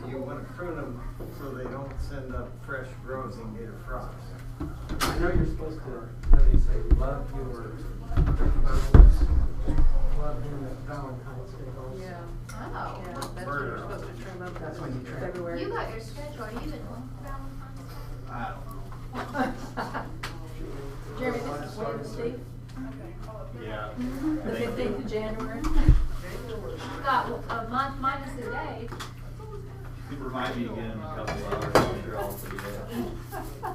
you want to prune them so they don't send up fresh growths and get a frost. I know you're supposed to, how do you say, love your animals, love him at Valentine's Day also. Yeah. Oh. Yeah, that's when you're supposed to trim them. That's when you trim. February. You got your schedule. Are you even home for Valentine's Day? I don't know. Jeremy, this is Wednesday, Yeah. the 15th of January. Got a month minus a day. You remind me again in a couple hours, I'm sure I'll forget.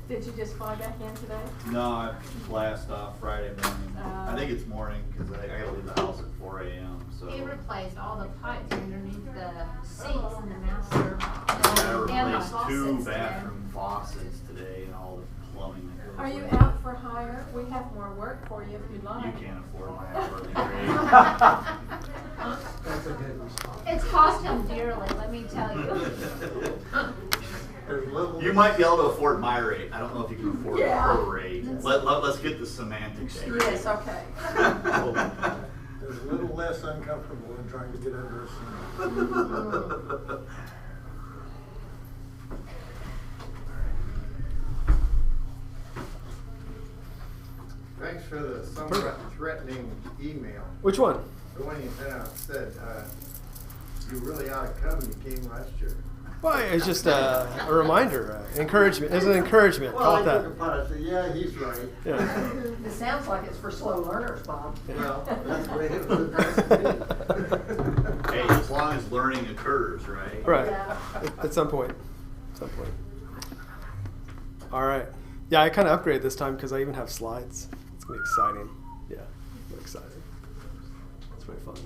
Did you just fly back in today? No, I blast off Friday morning. I think it's morning, because I gotta leave the house at 4 a.m., so. He replaced all the pipes underneath the sinks in the master. I and the replaced faucets 2 today. bathroom faucets today and all the plumbing that goes Are you with it. out for hire? We have more work for you if you'd like. You can't afford my hourly rate. That's a good response. It's cost him dearly, let me tell you. There's little. You might be able to afford my rate. I don't know if you can afford Yeah. her rate. Let's get the semantics straight. Yes, okay. There's a little less uncomfortable than trying to get under a cement. Thanks for the somewhat threatening email. Which one? The one you sent out said, you really ought to come, you came last year. Well, it's just a reminder, encouragement. It's an encouragement. Well, Call I it took that. upon it, I said, yeah, he's right. Yeah. It sounds like it's for slow learners, Bob. Well, that's the way it was supposed to be. Hey, as long as learning occurs, right? Right. Yeah. At some point. At some point. All right. Yeah, I kind of upgraded this time because I even have slides. It's going to be exciting. Yeah, I'm excited. It's very fun.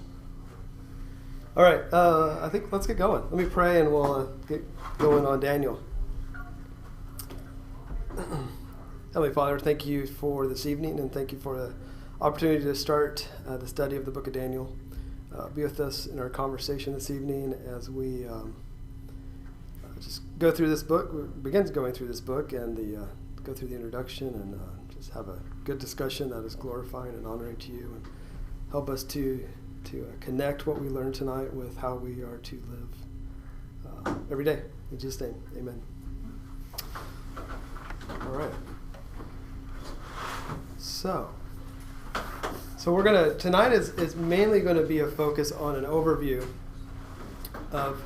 All right. I think let's get going. Let me pray and we'll get going on Daniel. Heavenly Father, thank you for this evening and thank you for the opportunity to start the study of the book of Daniel. Be with us in our conversation this evening as we just go through this book, begin going through this book and go through the introduction and just have a good discussion that is glorifying and honoring to you and help us to connect what we learned tonight with how we are to live every day. In Jesus' name, amen. All right. So we're gonna tonight is mainly going to be a focus on an overview of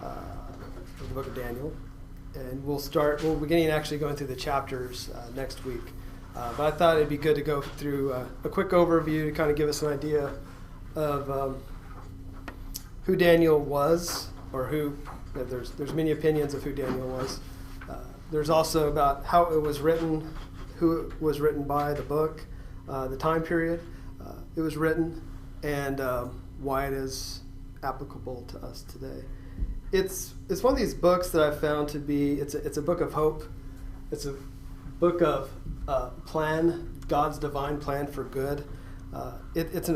the book of Daniel, and we'll begin actually going through the chapters next week. But I thought it'd be good to go through a quick overview to kind of give us an idea of who Daniel was, or who. There's many opinions of who Daniel was. There's also about how it was written, who it was written by, the book, the time period it was written, and why it is applicable to us today. It's one of these books that I found to be it's a book of hope. It's a book of plan, God's divine plan for good. It's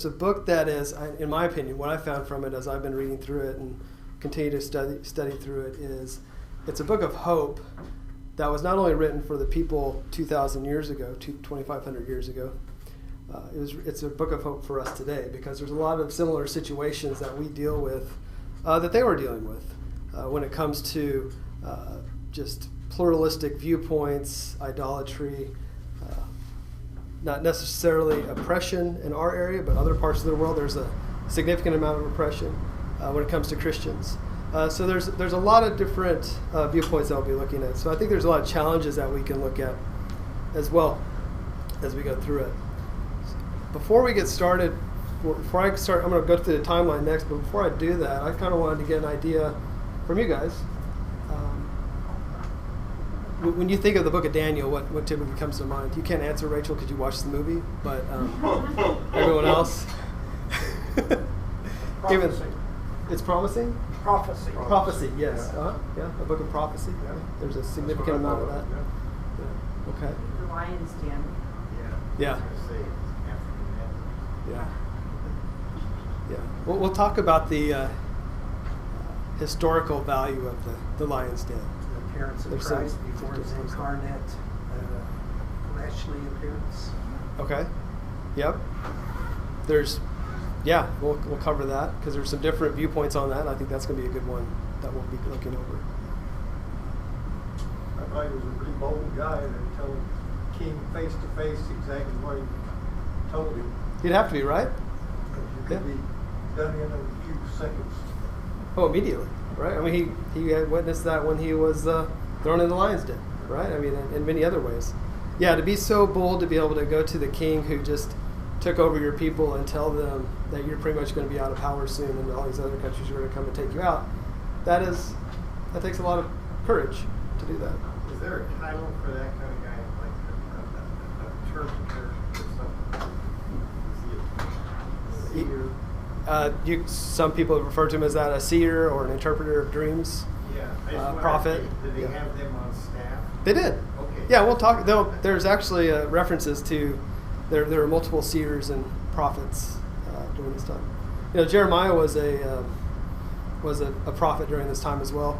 a book that is, in my opinion, what I found from it as I've been reading through it and continue to study through it is it's a book of hope that was not only written for the people 2,000 years ago, 2,500 years ago. It's a book of hope for us today because there's a lot of similar situations that we deal with that they were dealing with when it comes to just pluralistic viewpoints, idolatry, not necessarily oppression in our area, but other parts of the world there's a significant amount of oppression when it comes to Christians. So there's a lot of different viewpoints that we'll be looking at. So I think there's a lot of challenges that we can look at as well as we go through it. Before we get started, I'm going to go through the timeline next, but before I do that, I kind of wanted to get an idea from you guys. When you think of the book of Daniel, what typically comes to mind? You can't answer, Rachel, because you watched the movie, but everyone else? Prophecy. It's promising? Prophecy. Prophecy, yes. Yeah, a book of prophecy. Yeah. There's a significant amount of that. Yeah. Okay. The Lion's Den. Yeah. I was gonna say, African Yeah. Yeah. We'll talk about the historical value of the Lion's Den. The appearance of There's Christ some- before his incarnate fleshly appearance. Okay. Yep. There's yeah, we'll cover that because there's some different viewpoints on that. And I think that's going to be a good one that we'll be looking over. I thought he was a pretty bold guy that told King face to face exactly what he told him. You'd have to be, right? Because you could Yeah. be done in a few seconds. Oh, immediately, right? I mean, he had witnessed that when he was thrown in the lion's den, right? I mean, in many other ways. Yeah, to be so bold to be able to go to the king who just took over your people and tell them that you're pretty much going to be out of power soon and all these other countries are going to come and take you out, that takes a lot of courage to do that. Is there a title for that kind of guy, like a interpreter or something? Some people refer to him as that, a seer or an interpreter of dreams. Yeah. I just wondered, Prophet. Did they Yeah. have them on staff? They did. Okay. Yeah, we'll talk. There's actually references to there are multiple seers and prophets during this time. Jeremiah was a prophet during this time as well.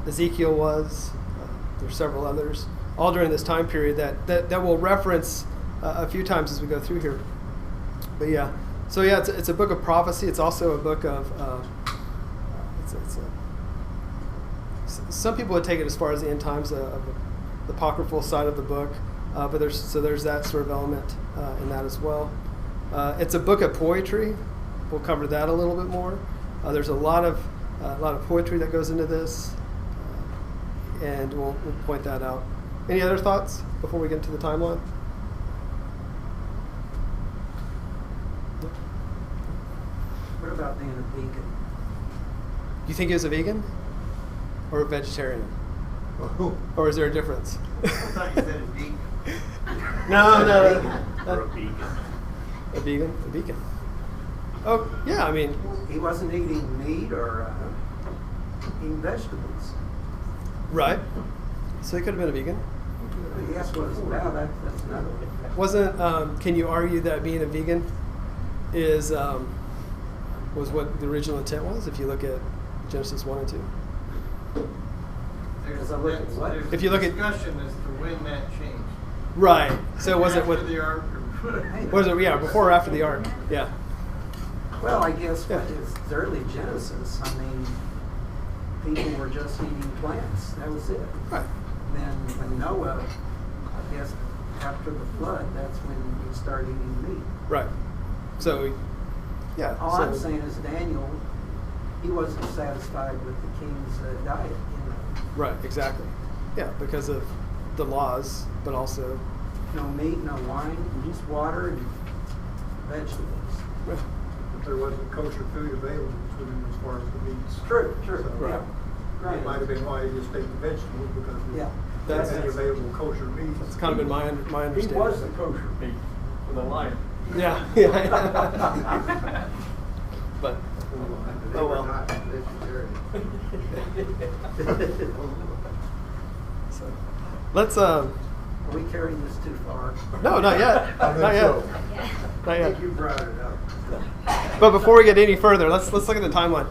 Ezekiel was. There's several others, all during this time period that we'll reference a few times as we go through here. But yeah, so yeah, it's a book of prophecy. It's also a book of. Some people would take it as far as the end times of the apocryphal side of the book, but there's that sort of element in that as well. It's a book of poetry. We'll cover that a little bit more. There's a lot of poetry that goes into this, and we'll point that out. Any other thoughts before we get into the timeline? What about being a vegan? You think he was a vegan or a vegetarian, or is there a difference? I thought you said a vegan. No. Or a beacon. A vegan? A vegan. Oh, yeah, I mean, He wasn't eating meat or eating vegetables. right. So he could have been a vegan. Yes, what it's about, that's another one. Wasn't, can you argue that being a vegan was what the original intent was, if you look at Genesis 1 and 2? As I look at what? If you look at- discussion as to when that changed. Right. So was it with, After the ark or- was it, yeah, before or after the ark? Yeah. Well, I guess Yeah. it's early Genesis. I mean, people were just eating plants. That was it. Right. Then when Noah, I guess after the flood, that's when we start eating meat. Right. So, yeah. All so, I'm saying is Daniel, he wasn't satisfied with the king's diet. Right, exactly. Yeah, because of the laws, but also, No meat, no wine, just water and vegetables. yeah. But there wasn't kosher food available to them as far as the meats. True. So, Right. It might have been why he just ate the vegetables because Yeah. they That's- had any available kosher meats. That's kind of been my understanding. He was the kosher meat for the lion. Yeah. But, They oh were well. not vegetarian. So, let's, Are we carrying this too far? no, not yet. I think Not yet. so. Not I yet. think you brought it up. But before we get any further, let's look at the timeline.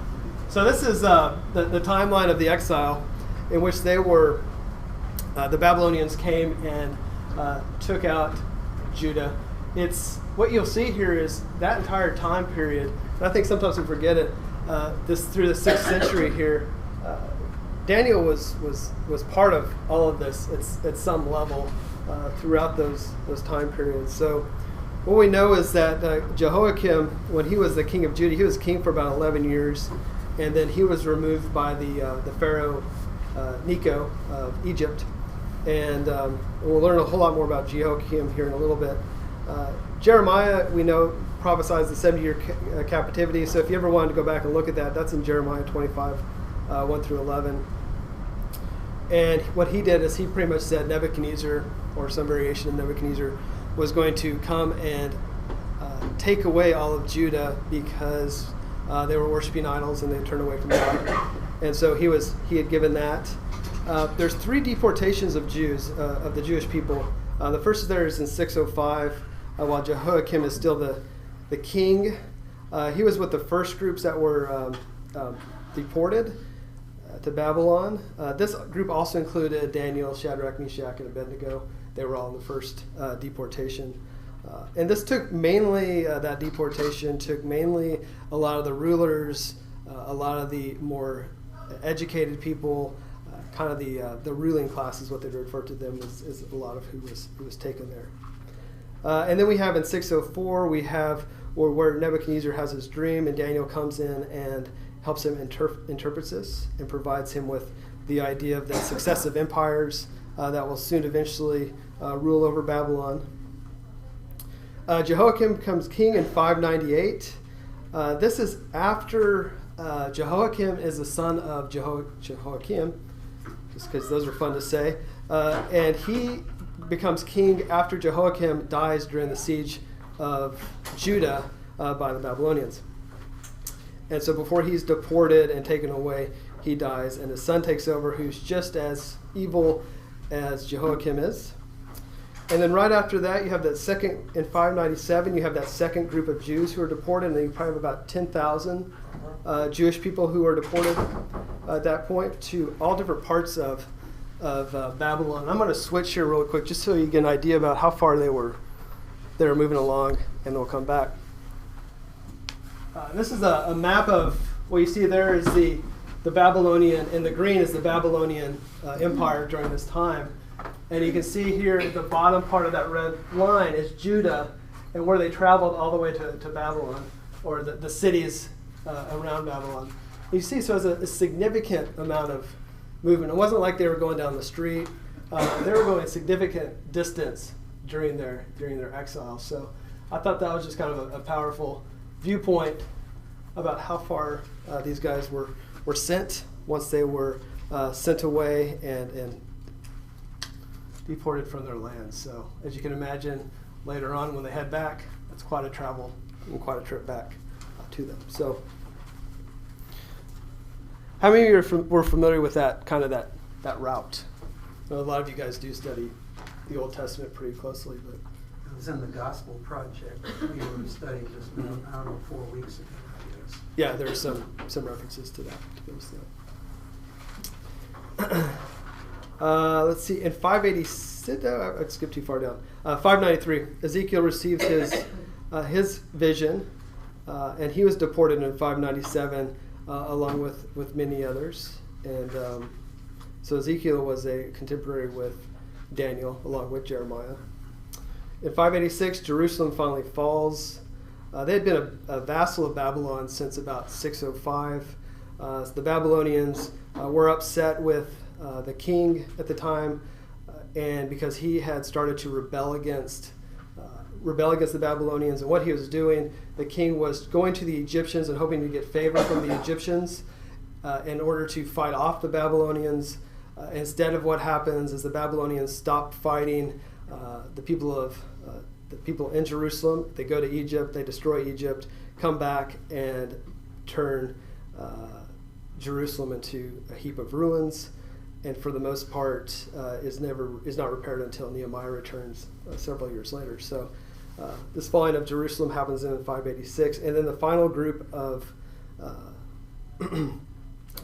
So this is the timeline of the exile, in which they were the Babylonians came and took out Judah. It's what you'll see here is that entire time period. And I think sometimes we forget it. This through the 6th century here, Daniel was part of all of this at some level throughout those time periods. So what we know is that Jehoiakim, when he was the king of Judah, he was king for about 11 years, and then he was removed by the Pharaoh Necho of Egypt. And we'll learn a whole lot more about Jehoiakim here in a little bit. Jeremiah, we know, prophesies the 70-year captivity. So if you ever wanted to go back and look at that, that's in Jeremiah 25, 1 through 11. And what he did is he pretty much said Nebuchadnezzar, or some variation of Nebuchadnezzar, was going to come and take away all of Judah because they were worshiping idols and they turned away from God. And so he had given that. There's 3 deportations of Jews, of the Jewish people. The first is in 605, while Jehoiakim is still the king. He was with the first groups that were deported to Babylon. This group also included Daniel, Shadrach, Meshach, and Abednego. They were all in the first deportation. And this took mainly, that deportation took mainly a lot of the rulers, a lot of the more educated people, kind of the ruling class is what they refer to them as, is a lot of who was taken there. And then we have in 604, we have where Nebuchadnezzar has his dream, and Daniel comes in and helps him interprets this and provides him with the idea of the successive empires that will soon eventually rule over Babylon. Jehoiakim becomes king in 598. This is after Jehoiakim is the son of Jehoiakim, just because those are fun to say. And he becomes king after Jehoiakim dies during the siege of Judah by the Babylonians. And so before he's deported and taken away, he dies, and his son takes over, who's just as evil as Jehoiakim is. And then right after that, you have that second, in 597, you have that second group of Jews who are deported, and then you probably have about 10,000 Jewish people who are deported at that point to all different parts of Babylon. I'm going to switch here real quick just so you get an idea about how far they were moving along, and they'll come back. This is a map of what you see there is the Babylonian, and the green is the Babylonian Empire during this time. And you can see here at the bottom part of that red line is Judah, and where they traveled all the way to Babylon, or the cities around Babylon. You see, so it's a significant amount of movement. It wasn't like they were going down the street. They were going a significant distance during their exile. So I thought that was just kind of a powerful viewpoint about how far these guys were sent once they were sent away and deported from their land. So as you can imagine, later on when they head back, it's quite a travel and quite a trip back to them. So how many of you were familiar with that kind of that route? I know a lot of you guys do study the Old Testament pretty closely, but It was in the Gospel Project. We were studying just about, I don't know, 4 weeks ago, I guess. yeah, there are some references to that. Let's see. In 586, I skipped too far down. 593, Ezekiel receives his vision, and he was deported in 597, along with many others. And so Ezekiel was a contemporary with Daniel, along with Jeremiah. In 586, Jerusalem finally falls. They had been a vassal of Babylon since about 605. So the Babylonians were upset with the king at the time, and because he had started to rebel against the Babylonians and what he was doing, the king was going to the Egyptians and hoping to get favor from the Egyptians in order to fight off the Babylonians. Instead of what happens is the Babylonians stop fighting the people in Jerusalem. They go to Egypt, they destroy Egypt, come back and turn Jerusalem into a heap of ruins, and for the most part is not repaired until Nehemiah returns several years later. So this falling of Jerusalem happens in 586, and then the final group of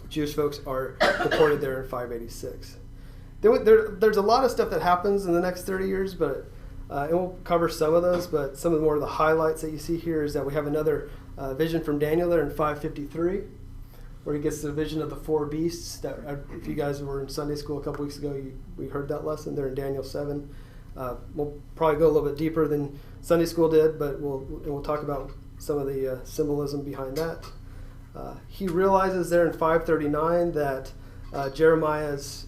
Jewish folks are deported there in 586. There's a lot of stuff that happens in the next 30 years, but and we'll cover some of those, but some of the more of the highlights that you see here is that we have another vision from Daniel there in 553, where he gets the vision of the four beasts. That if you guys were in Sunday school a couple weeks ago, we heard that lesson there in Daniel 7. We'll probably go a little bit deeper than Sunday school did, but we'll talk about some of the symbolism behind that. He realizes there in 539 that Jeremiah's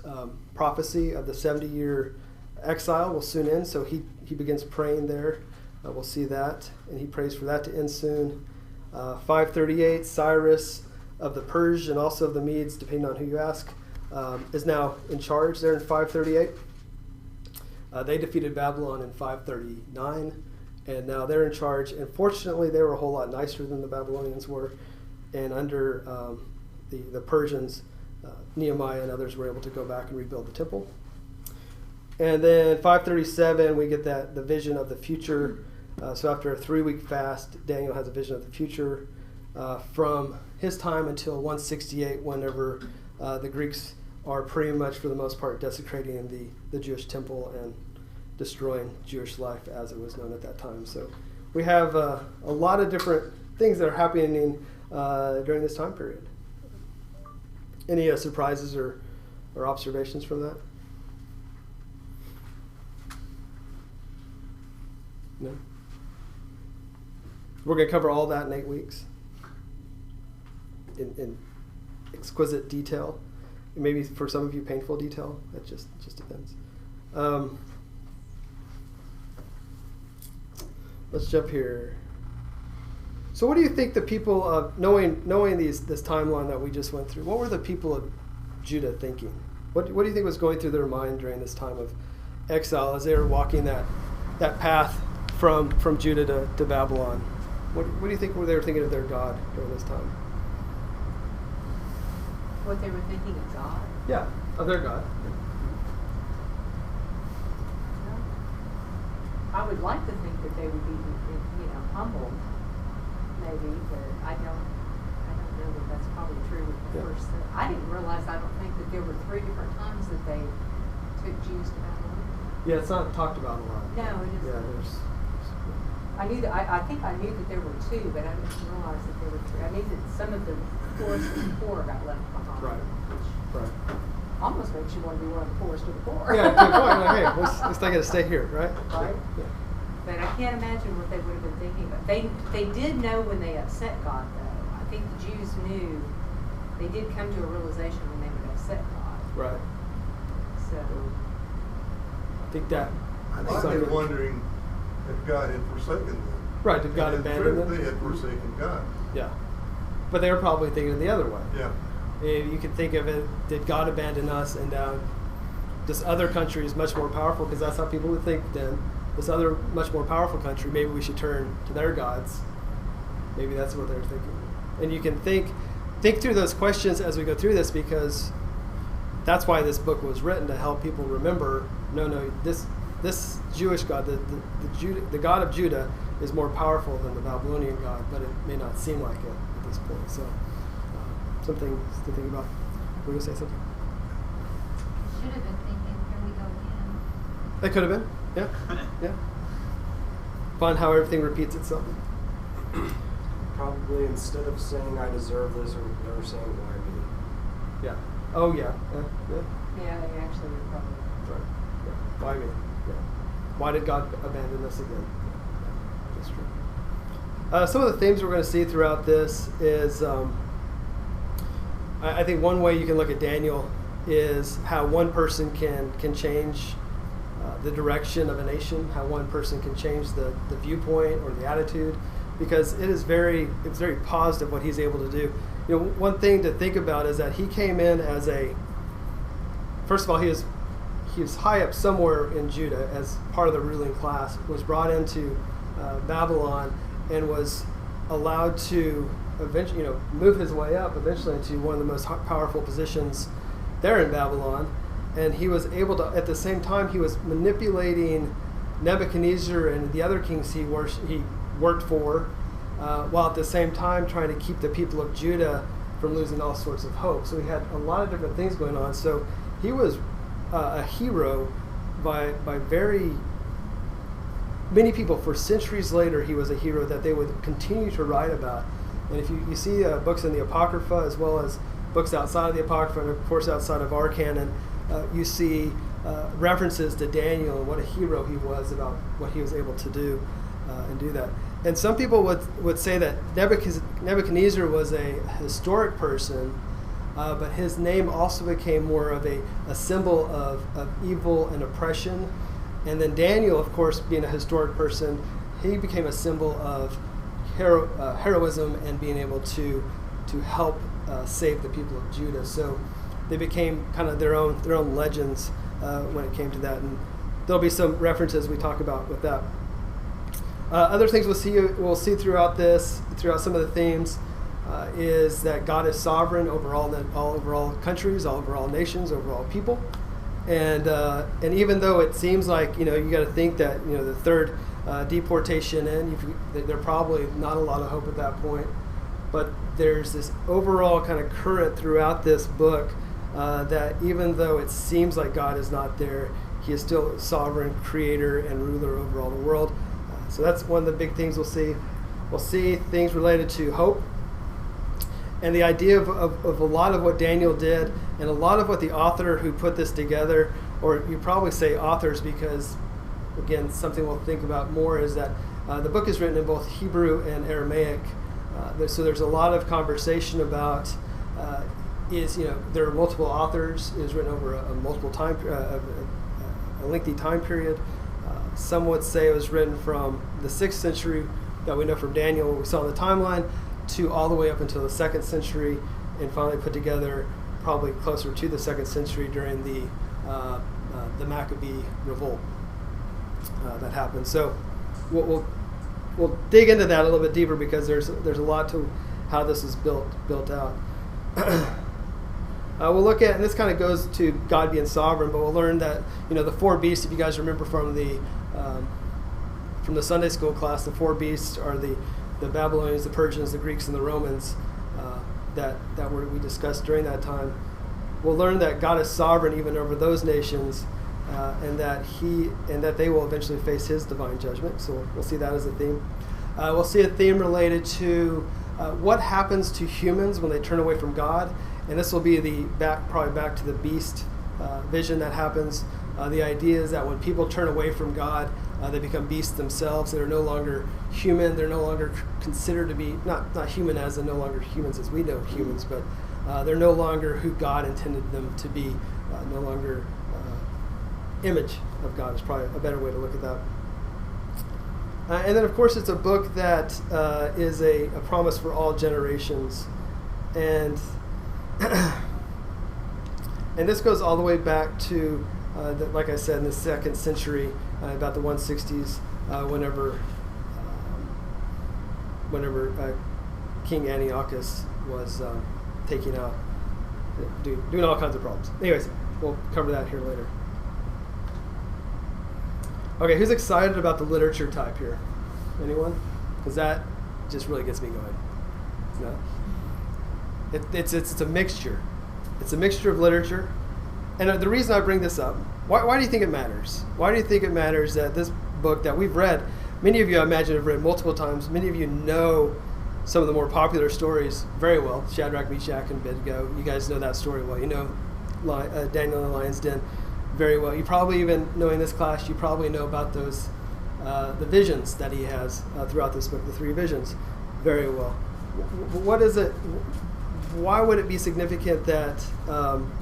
prophecy of the 70-year exile will soon end, so he begins praying there. We'll see that, and he prays for that to end soon. 538, Cyrus of the Persians and also of the Medes, depending on who you ask, is now in charge there in 538. They defeated Babylon in 539, and now they're in charge. And fortunately, they were a whole lot nicer than the Babylonians were, and under the Persians, Nehemiah and others were able to go back and rebuild the temple. And then 537, we get the vision of the future. So after a 3-week fast, Daniel has a vision of the future from his time until 168, whenever the Greeks are pretty much, for the most part, desecrating the Jewish temple destroying Jewish life as it was known at that time. So we have a lot of different things that are happening during this time period. Any surprises or observations from that? No? We're going to cover all that in 8 weeks in exquisite detail. Maybe for some of you, painful detail. That just depends. Let's jump here. So what do you think the people of, knowing this timeline that we just went through, what were the people of Judah thinking? What do you think was going through their mind during this time of exile as they were walking that path from Judah to Babylon? What do you think they were thinking of their God during this time? What they were thinking of God? Yeah, of their God. I would like to think that they would be, humbled, maybe, but I don't know that that's probably true with the Yeah. first. I didn't realize, I don't think that there were 3 different times that they took Jews to Babylon. Yeah, it's not talked about a lot. No, it isn't. Yeah, there's I knew that, I think I knew that there were 2, but I didn't realize that there were 3. I knew that some of the poorest of the poor got left behind. Right. Which right. almost makes you want to be one of the poorest of the poor. Yeah, good point. Like, hey, let's not get to stay here, right? Right. Yeah. But I can't imagine what they would have been thinking about. They did know when they upset God, though. I think the Jews knew. They did come to a realization when they would upset God. Right. So, I think that. I think they're wondering if God had forsaken them. Right, did God And in abandon truth, them? They had forsaken God. Yeah. But they were probably thinking the other way. Yeah. You could think of it, did God abandon us, and now this other country is much more powerful, because that's how people would think then. This other much more powerful country, maybe we should turn to their gods. Maybe that's what they're thinking. And you can think through those questions as we go through this, because that's why this book was written, to help people remember, no, this Jewish God, the God of Judah, is more powerful than the Babylonian God, but it may not seem like it at this point. So something to think about. Were you going to say something? Should have been thinking, here we go again. It could have been. Yeah. Yeah. Fun how everything repeats itself. Probably instead of saying I deserve this, or they're saying why me. Yeah. Oh yeah. Yeah. yeah, they actually were probably. Right. Yeah. Why me? Yeah. Why did God abandon us again? Yeah. That's true. Some of the themes we're going to see throughout this is, I think one way you can look at Daniel is how one person can change the direction of a nation, how one person can change the viewpoint or the attitude, because it's very positive what he's able to do. One thing to think about is that he came in as first of all, he was high up somewhere in Judah as part of the ruling class, was brought into Babylon, and was allowed to eventually, move his way up eventually into one of the most powerful positions there in Babylon. And he was able to, at the same time, he was manipulating Nebuchadnezzar and the other kings he worked for, while at the same time trying to keep the people of Judah from losing all sorts of hope. So he had a lot of different things going on. So he was a hero by very many people. For centuries later, he was a hero that they would continue to write about. And if you see books in the Apocrypha, as well as books outside of the Apocrypha, and of course outside of our canon, you see references to Daniel and what a hero he was, about what he was able to do and do that. And some people would say that Nebuchadnezzar was a historic person, but his name also became more of a symbol of evil and oppression. And then Daniel, of course, being a historic person, he became a symbol of heroism and being able to help save the people of Judah. So they became kind of their own legends when it came to that, and there'll be some references we talk about with that. Other things we'll see throughout some of the themes, is that God is sovereign over all countries, over all nations, over all people, and even though it seems like you got to think that the third deportation there's probably not a lot of hope at that point, but there's this overall kind of current throughout this book. That even though it seems like God is not there, he is still sovereign creator and ruler over all the world. So that's one of the big things we'll see. We'll see things related to hope and the idea of a lot of what Daniel did and a lot of what the author who put this together, or you probably say authors because, again, something we'll think about more is that the book is written in both Hebrew and Aramaic. So there's a lot of conversation about there are multiple authors. It was written over a lengthy time period. Some would say it was written from the 6th century that we know from Daniel, what we saw in the timeline, to all the way up until the 2nd century, and finally put together probably closer to the 2nd century during the Maccabee revolt that happened. So we'll dig into that a little bit deeper because there's a lot to how this is built out. We'll look at, and this kind of goes to God being sovereign, but we'll learn that the 4 beasts. If you guys remember from the Sunday school class, the 4 beasts are the Babylonians, the Persians, the Greeks, and the Romans that we discussed during that time. We'll learn that God is sovereign even over those nations, and that they will eventually face His divine judgment. So we'll see that as a theme. We'll see a theme related to what happens to humans when they turn away from God, and this will be probably back to the beast vision that happens. The idea is that when people turn away from God, they become beasts themselves. They're no longer human. They're no longer considered to be, not human as in no longer humans as we know humans, but they're no longer who God intended them to be, no longer image of God is probably a better way to look at that. And then, of course, it's a book that is a promise for all generations. And and this goes all the way back to, like I said, in the 2nd century, about the 160s, whenever King Antiochus was taking out, doing all kinds of problems. Anyways, we'll cover that here later. Okay, who's excited about the literature type here? Anyone? Because that just really gets me going. No? It's a mixture. It's a mixture of literature. And the reason I bring this up, why do you think it matters? Why do you think it matters that this book that we've read, many of you I imagine have read multiple times, many of you know some of the more popular stories very well, Shadrach, Meshach, and Abednego. You guys know that story well. You know Daniel in the Lion's Den very well. You probably, even knowing this class, you probably know about those, the visions that he has throughout this book, the 3 visions, very well. What is it? Why would it be significant that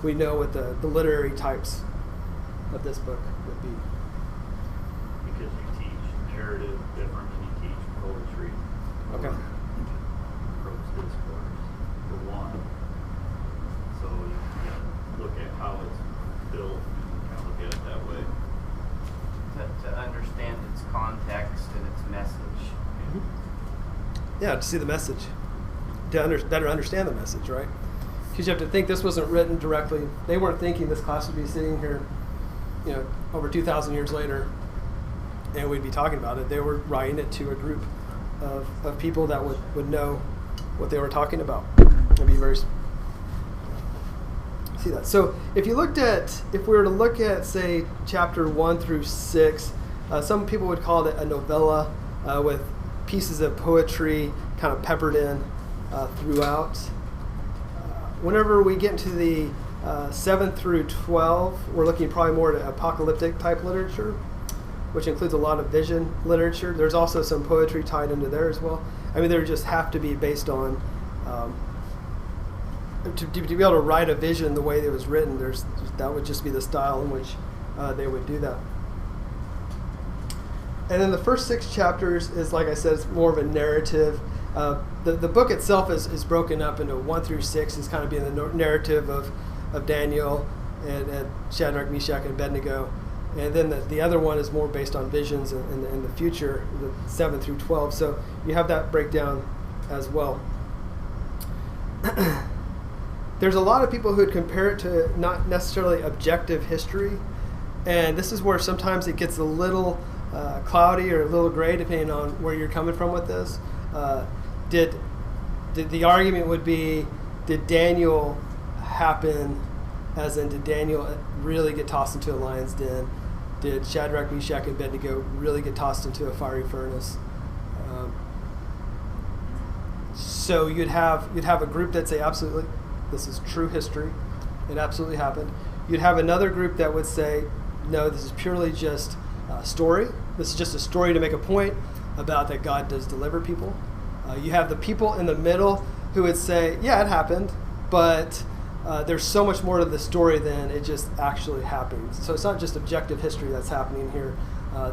we know what the literary types of this book would be? Because you teach narrative different than you teach poetry. Okay. Prose discourse, for one. So you gotta look at how it's built and kind of look at it that way. To understand its context and its message. Yeah, to see the message, to better understand the message, right? Because you have to think this wasn't written directly. They weren't thinking this class would be sitting here, over 2,000 years later, and we'd be talking about it. They were writing it to a group of people that would know what they were talking about. It'd be very see that. So if we were to look at, say, chapter 1 through 6, some people would call it a novella with pieces of poetry kind of peppered in throughout. Whenever we get into the 7 through 12, we're looking probably more at apocalyptic type literature, which includes a lot of vision literature. There's also some poetry tied into there as well. I mean, there just have to be based on to be able to write a vision the way it was written. That would just be the style in which they would do that. And then the first 6 chapters is, like I said, it's more of a narrative. The book itself is broken up into 1 through 6 is kind of being the narrative of Daniel and Shadrach, Meshach, and Abednego. And then the other one is more based on visions in the future, the 7 through 12. So you have that breakdown as well. There's a lot of people who would compare it to not necessarily objective history. And this is where sometimes it gets a little cloudy or a little gray depending on where you're coming from with this. Did the argument would be, did Daniel happen, as in did Daniel really get tossed into a lion's den? did Shadrach, Meshach, and Abednego really get tossed into a fiery furnace? So you'd have a group that say absolutely, this is true history, it absolutely happened. You'd have another group that would say, no, this is purely just a story. This is just a story to make a point about that God does deliver people. You have the people in the middle who would say, yeah, it happened, but there's so much more to the story than it just actually happened. So it's not just objective history that's happening here.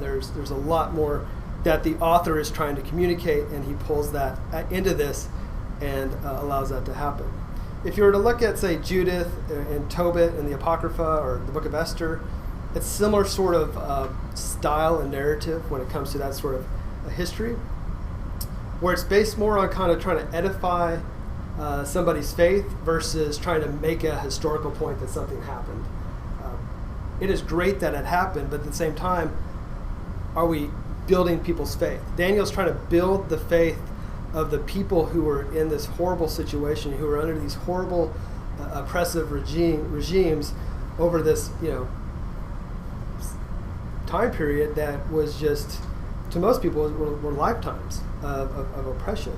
There's a lot more that the author is trying to communicate, and he pulls that into this and allows that to happen. If you were to look at, say, Judith and Tobit and the Apocrypha or the Book of Esther, it's similar sort of style and narrative when it comes to that sort of history, where it's based more on kind of trying to edify somebody's faith versus trying to make a historical point that something happened. It is great that it happened, but at the same time, are we building people's faith? Daniel's trying to build the faith of the people who were in this horrible situation, who were under these horrible, oppressive regimes over this, time period that was just, to most people, were lifetimes of oppression.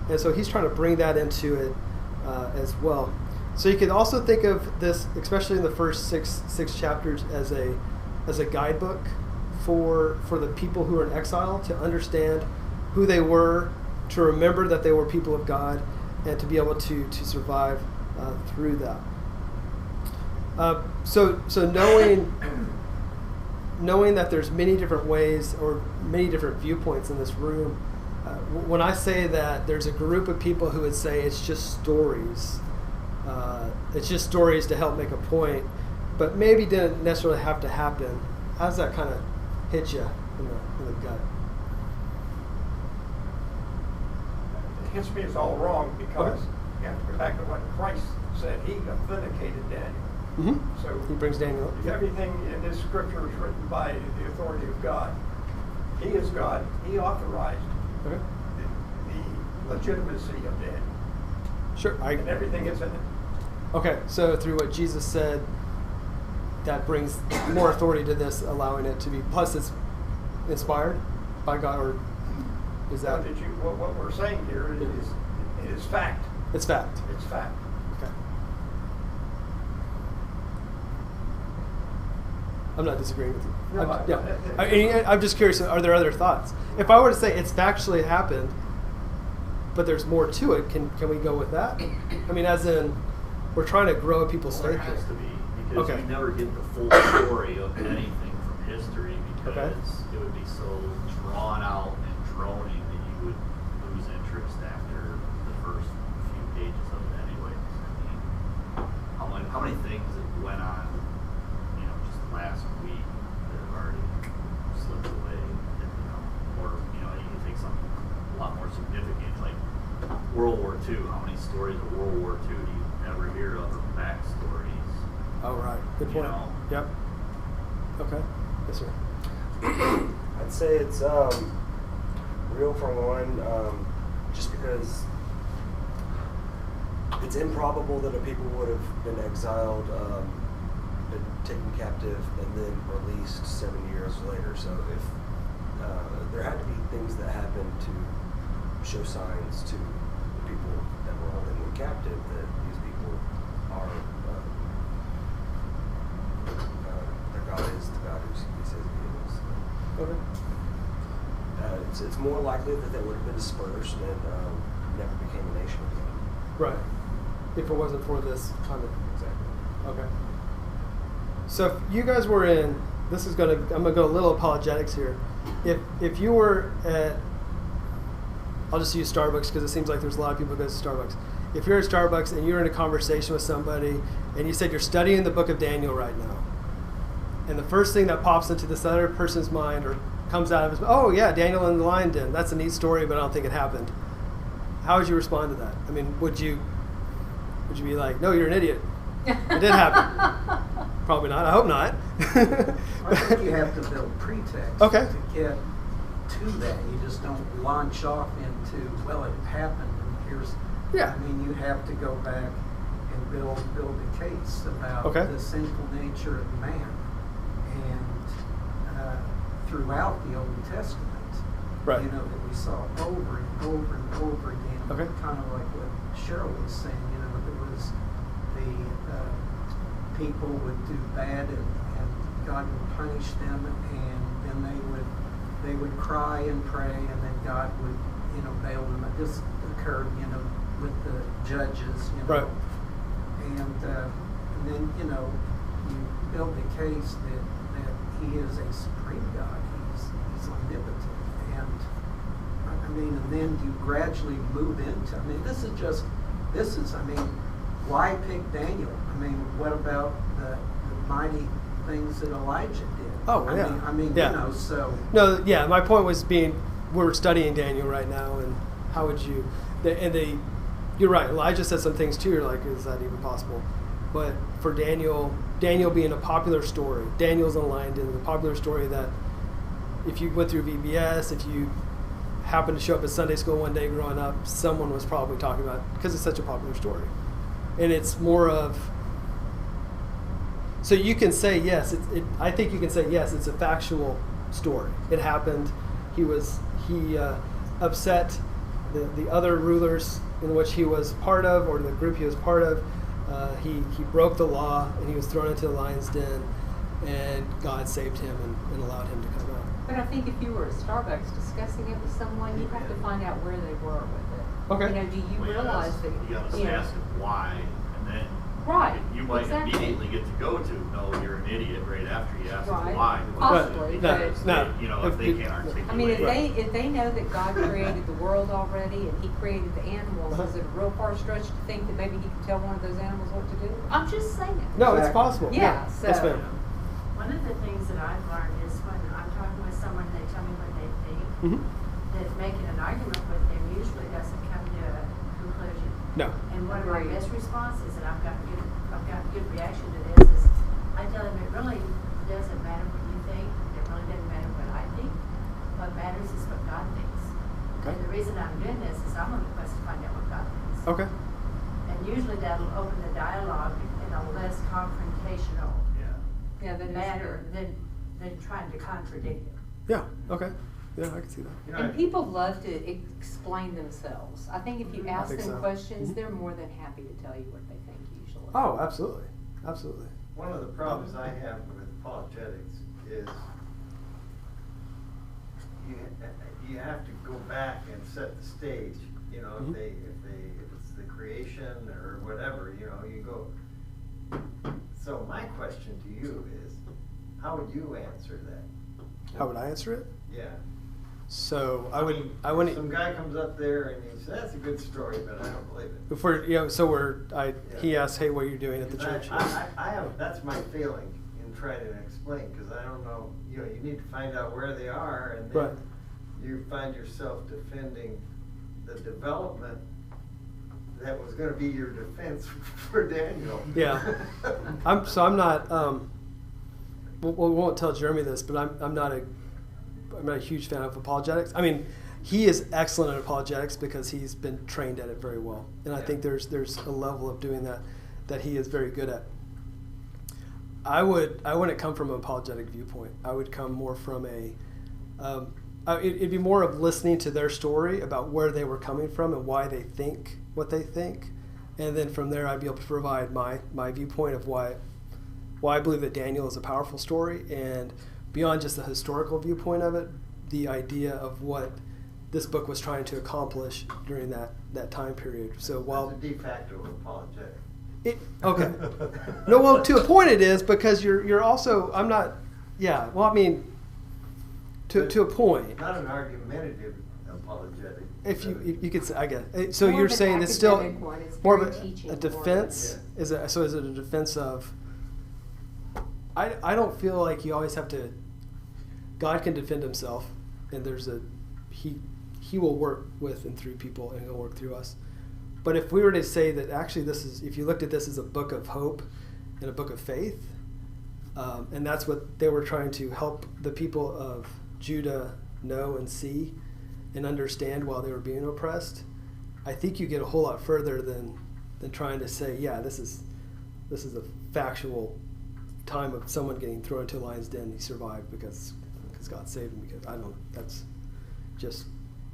And so he's trying to bring that into it as well. So you can also think of this, especially in the first six chapters, as a guidebook for the people who are in exile to understand who they were, to remember that they were people of God, and to be able to survive through that. So knowing that there's many different ways or many different viewpoints in this room, when I say that there's a group of people who would say it's just stories to help make a point, but maybe didn't necessarily have to happen, how does that kind of hit you in the gut? It hits me as all wrong because you have to go back to what Christ said. He authenticated Daniel. Mm-hmm. So he brings Daniel up. Everything in this scripture is written by the authority of God. He is God. He authorized the legitimacy of Daniel. Sure. And everything is in it. Okay, so through what Jesus said, that brings more authority to this, allowing it to be. Plus, it's inspired by God, or is that? What we're saying here is fact. It's fact. It's fact. Okay. I'm not disagreeing with you. No, I'm just curious. Are there other thoughts? If I were to say it's factually happened, but there's more to it, can we go with that? I mean, as in, we're trying to grow people's faith. There has to be, because Okay. we never get the full story of anything from history, because it would be so drawn out and droning that you would lose interest after the first few pages of it anyways. I mean, how many things that went on, just last week that have already slipped away, that, or, you can take something a lot more significant, like World War II. How many stories of World War II do you ever hear of, or backstories? Oh, right. Good point. Yep. Okay. Yes, sir. I'd say it's real for one, just because it's improbable that a people would have been exiled, been taken captive, and then released 7 years later. So if there had to be things that happened to show signs to the people that were holding them captive that these people are their God is the God who he says he is. Okay. It's more likely that they would have been dispersed and never became a nation again. Right. If it wasn't for this kind of. Exactly. Okay. So if you guys were in, I'm gonna go a little apologetics here. If you were at, I'll just use Starbucks because it seems like there's a lot of people who go to Starbucks. If you're at Starbucks and you're in a conversation with somebody and you said you're studying the book of Daniel right now, and the first thing that pops into this other person's mind or comes out of his, oh yeah, Daniel in the lion den, that's a neat story, but I don't think it happened. How would you respond to that? I mean, would you be like, no, you're an idiot? It did happen. Probably not. I hope not. I think you have to build pretext Okay. to get to that. You just don't launch off into, well, it happened, and here's. Yeah. I mean, you have to go back and build a case about Okay. the sinful nature of man, and throughout the Old Testament. Right. You know, that we saw over and over and over again. Okay. Kind of like what Cheryl was saying, you know, it was the people would do bad and God would punish them, and then they would cry and pray, and then God would, you know, bail them. This occurred, you know, with the judges, you know. Right. And then, you know, you build the case that he is a supreme God. He's omnipotent. And I mean, and then you gradually move into, I mean, why pick Daniel? I mean, what about the mighty things that Elijah did? Oh, yeah. I mean, Yeah. you know, so. No, yeah, my point was we're studying Daniel right now, and how would you, you're right, Elijah said some things too, you're like, is that even possible? But for Daniel being a popular story, Daniel's aligned in the popular story that if you went through VBS, if you happened to show up at Sunday school one day growing up, someone was probably talking about it because it's such a popular story. And it's more of, so you can say yes, I think you can say yes, it's a factual story. It happened. He upset the other rulers in which he was part of, or the group he was part of. He broke the law, and he was thrown into the lion's den, and God saved him and allowed him to come out. But I think if you were at Starbucks discussing it with someone, you have to find out where they were with it. Okay. You know, do you realize that? You gotta you know, ask him why, and then Right. you might Exactly. immediately get to go to, no, you're an idiot right after you ask Right. him why. Possibly, Because but- No, you know, if they can't articulate. I mean, if they know that God created the world already and He created the animals, is it a real far stretch to think that maybe He could tell one of those animals what to do? I'm just saying. No, it's possible. Yeah, so- Yes, ma'am. One of the things that I've learned is when I'm talking with someone, they tell me what they think, Mm-hmm. that making an argument with them usually doesn't come to a conclusion. No. And one of my Agreed. best responses, and I've got good reaction to this, is I tell them it really doesn't matter what you think, it really doesn't matter what I think. What matters is what God thinks. Okay. And the reason I'm doing this is I'm on the quest to find out what God thinks. Okay. And usually that'll open the dialogue in a less confrontational Yeah, that is manner true. than trying to contradict it. Yeah. Okay. Yeah, I can see that. You know, And people love to explain themselves. I think if you ask think them so. questions, they're more than happy to tell you what they think usually. Oh, absolutely. Absolutely. One of the problems I have with apologetics is you have to go back and set the stage. You know, Mhm. if it's the creation or whatever, you know, you go. So my question to you is, how would you answer that? How would I answer it? Yeah. So I mean, wouldn't. Some guy comes up there and he says, "That's a good story, but I don't believe it." If we're, he asked, hey, what are you doing at the Because church? I have, that's my failing in trying to explain, because I don't know, you know, you need to find out where they are, and Right. then you find yourself defending the development that was gonna be your defense for Daniel. Yeah. I'm not, we won't tell Jeremy this, but I'm not a huge fan of apologetics. I mean, he is excellent at apologetics because he's been trained at it very well. And I Yeah. think there's a level of doing that he is very good at. I wouldn't come from an apologetic viewpoint. I would come more from it'd be more of listening to their story about where they were coming from and why they think what they think. And then from there, I'd be able to provide my viewpoint of why I believe that Daniel is a powerful story, and beyond just the historical viewpoint of it, the idea of what this book was trying to accomplish during that time period. So while That's a de facto apologetic. okay, no, well, to a point it is, because you're also, I'm not, yeah, well, I mean, to a point. Not an argumentative apologetic. If you could say, I guess. So More you're of an saying it's still academic one. It's more of very teaching a more defense? than- Is it a defense of? I don't feel like you always have to. God can defend Himself, and He will work with and through people, and He'll work through us. But if we were to say that actually if you looked at this as a book of hope and a book of faith, and that's what they were trying to help the people of Judah know and see and understand while they were being oppressed, I think you get a whole lot further than trying to say, yeah, this is a factual time of someone getting thrown into a lion's den. He survived because because God saved him. Because I don't. That's just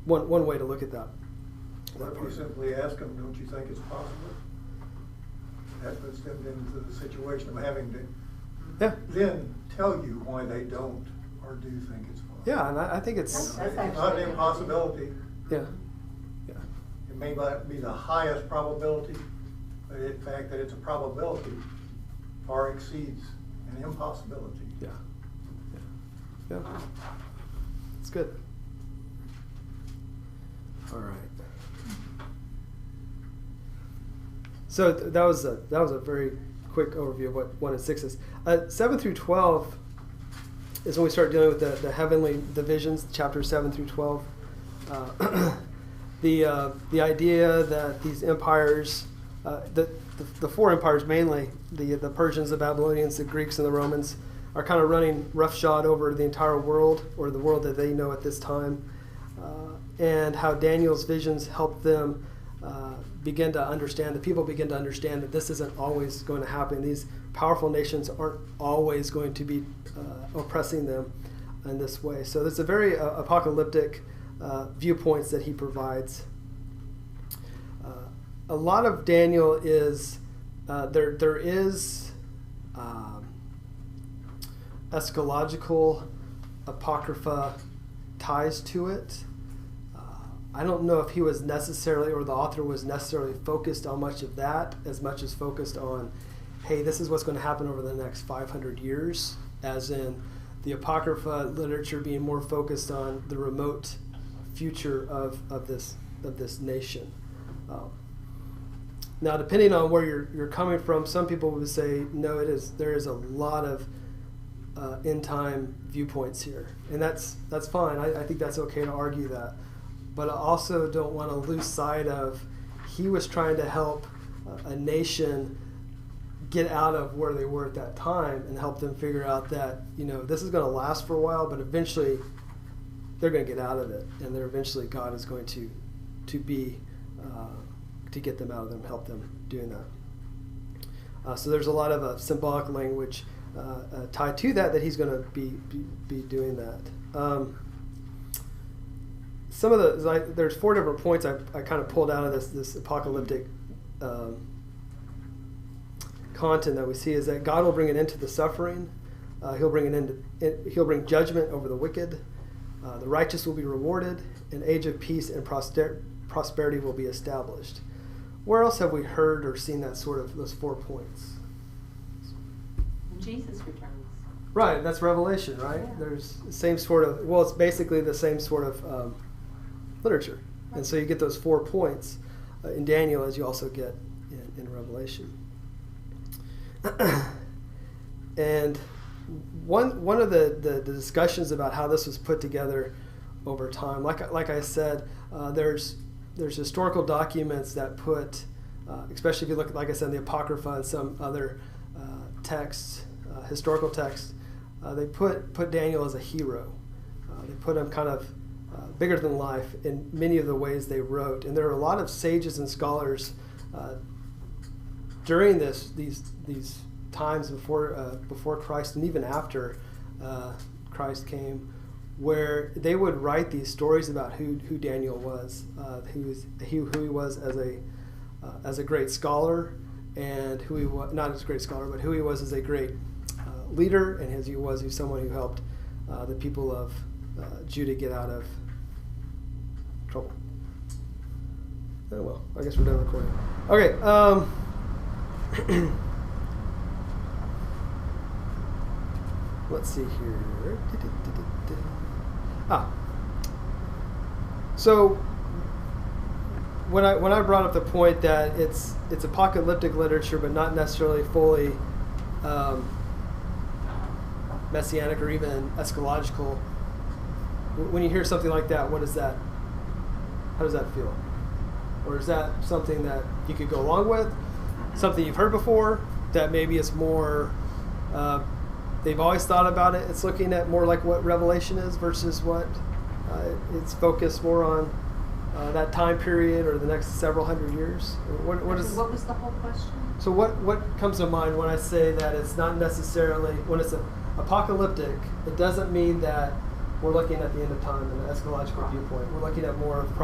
one way to look at that. What if you simply ask them, don't you think it's possible? That puts them into the situation of having to then tell you why they don't or do think it's possible. Yeah, and I think it's That's It's not an impossibility. yeah. It may not be the highest probability, but in fact that it's a probability far exceeds an impossibility. Yeah. It's good. All right. So that was a very quick overview of what 1 and 6 is. 7 through 12 is when we start dealing with the heavenly divisions, chapters 7 through 12. The idea that these empires, the four empires mainly, the Persians, the Babylonians, the Greeks, and the Romans, are kind of running roughshod over the entire world, or the world that they know at this time, and how Daniel's visions help them begin to understand, the people begin to understand that this isn't always going to happen. These powerful nations aren't always going to be oppressing them in this way. So there's a very apocalyptic viewpoints that he provides. A lot of Daniel is, there is eschatological apocrypha ties to it. I don't know if he was necessarily, or the author was necessarily focused on much of that as much as focused on, hey, this is what's going to happen over the next 500 years, as in the apocrypha literature being more focused on the remote future of this nation. Now, depending on where you're coming from, some people would say, no, there is a lot of end time viewpoints here, and that's fine. I think that's okay to argue that. But I also don't want to lose sight of, he was trying to help a nation get out of where they were at that time and help them figure out that, this is going to last for a while, but eventually they're going to get out of it, and eventually God is going to be to get them out of them, help them doing that. So there's a lot of symbolic language tied to that he's going to be doing that. Some of there's 4 different points I kind of pulled out of this apocalyptic content that we see is that God will bring an end to the suffering. He'll bring judgment over the wicked. The righteous will be rewarded. An age of peace and prosperity will be established. Where else have we heard or seen that sort of those 4 points? Jesus returns. Right, that's Revelation, right? Yeah. There's the same sort of, it's basically the same sort of literature. Right. And so you get those 4 points in Daniel as you also get in Revelation. And one of the discussions about how this was put together over time, like I said, there's historical documents that put, especially if you look, like I said, the Apocrypha and some other texts, historical texts, they put Daniel as a hero. They put him kind of bigger than life in many of the ways they wrote. And there are a lot of sages and scholars during these times before Christ and even after Christ came, where they would write these stories about who Daniel was, who he was as a great scholar, and who he was not as a great scholar, but who he was as a great leader, and as he was someone who helped the people of Judah get out of trouble. Oh well, I guess we're done recording. Okay. Let's see here. So when I brought up the point that it's apocalyptic literature, but not necessarily fully messianic or even eschatological, when you hear something like that, what is that? How does that feel? Or is that something that you could go along with? Something you've heard before that maybe it's more they've always thought about it. It's looking at more like what Revelation is versus what it's focused more on that time period or the next several hundred years. What was the whole question? So what comes to mind when I say that it's not necessarily, when it's apocalyptic, it doesn't mean that we're looking at the end of time in an eschatological viewpoint. We're looking at more of